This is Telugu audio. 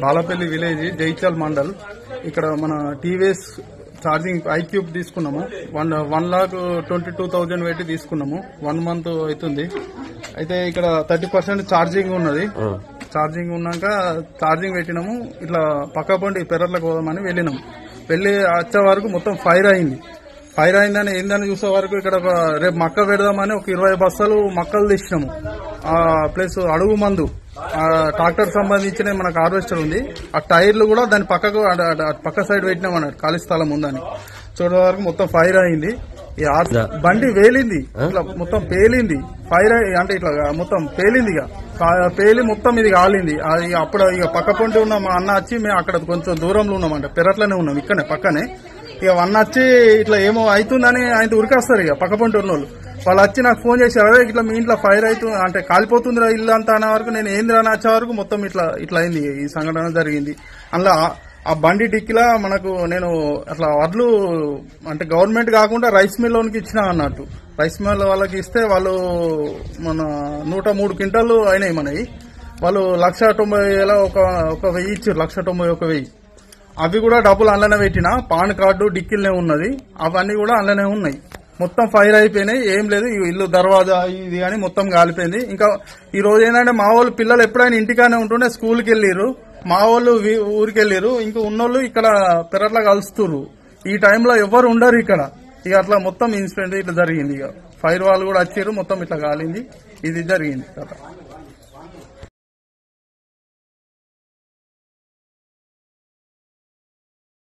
బాలపల్లి విలేజ్ జైచల్ మండల్. ఇక్కడ మన టీవీఎస్ ఛార్జింగ్ ఐక్యూబ్ తీసుకున్నాము. 1,22,000 పెట్టి తీసుకున్నాము. 1 month అవుతుంది. అయితే ఇక్కడ 30% ఛార్జింగ్ ఉన్నది. ఛార్జింగ్ ఉన్నాక ఛార్జింగ్ పెట్టినాము. ఇట్లా పక్క పండి పెరట్లకు పోదామని వెళ్ళినాము. వెళ్లి వచ్చే వరకు మొత్తం ఫైర్ అయింది. ఫైర్ అయిందని ఏందని చూసే వరకు ఇక్కడ రేపు మక్క పెడదామని ఒక 20 బస్తాలు మక్కలు తీసినాము. ప్లస్ అడుగు మందు ట్రాక్టర్ సంబంధించిన మనకు హార్వెస్టర్ ఉంది. ఆ టైర్లు కూడా దాని పక్క సైడ్ పెట్టినాం అన్నట్టు, ఖాళీ స్థలం ఉందని. చూడే వరకు మొత్తం ఫైర్ అయింది. ఈ బండి వేలింది, ఇట్లా మొత్తం పేలింది. ఫైర్ అంటే ఇట్లా మొత్తం పేలింది. పేలి మొత్తం ఇది కాలింది. అప్పుడు ఇక పక్క పొంటి ఉన్న మా అన్న వచ్చి మేము అక్కడ కొంచెం దూరంలో ఉన్నామంట, పెరట్లోనే ఉన్నాం, ఇక్కడనే పక్కనే. ఇక వన్ వచ్చి ఇట్లా ఏమో అవుతుందని ఆయన ఉరికేస్తారు. ఇక పక్క పొంటి ఉన్న వాళ్ళు వచ్చి నాకు ఫోన్ చేశారు, ఇట్లా మీ ఇంట్లో ఫైర్ అవుతుంది అంటే కాలిపోతుందిరా ఇల్లు అంతా అనే వరకు నేను ఏందిరా అని వచ్చే వరకు మొత్తం ఇట్లా అయింది. ఈ సంఘటన జరిగింది. అందులో ఆ బండి డిక్కిలా మనకు నేను అట్లా వడ్లు అంటే గవర్నమెంట్ కాకుండా రైస్ మిల్ లోనికి ఇచ్చినా అన్నట్టు. రైస్ మిల్ వాళ్ళకి ఇస్తే వాళ్ళు మన 103 క్వింటాలు అయినాయి మనవి. వాళ్ళు 1,90,000 ఒక 1,000 ఇచ్చారు. 1,91,000. అవి కూడా డబ్బులు అందులోనే పెట్టినా. పాన్ కార్డు డిక్కిల్నే ఉన్నది. అవన్నీ కూడా అందులోనే ఉన్నాయి. మొత్తం ఫైర్ అయిపోయినాయి. ఏం లేదు, ఇల్లు దర్వాజా ఇది కానీ మొత్తం కాలిపోయింది. ఇంకా ఈ రోజు ఏంటంటే మా వాళ్ళు పిల్లలు ఎప్పుడైనా ఇంటికానే ఉంటుండే స్కూల్కి వెళ్ళిర్రు, మా వాళ్ళు ఊరికి వెళ్ళిర్రు. ఇంకా ఉన్నోళ్ళు ఇక్కడ పెరట్లా కలుస్తుర్రు. ఈ టైంలో ఎవరు ఉండరు ఇక్కడ. ఇక అట్లా మొత్తం ఇన్సిడెంట్ ఇట్లా జరిగింది. ఇక ఫైర్ వాళ్ళు కూడా వచ్చారు, మొత్తం ఇట్లా కాలింది. ఇది జరిగింది కదా.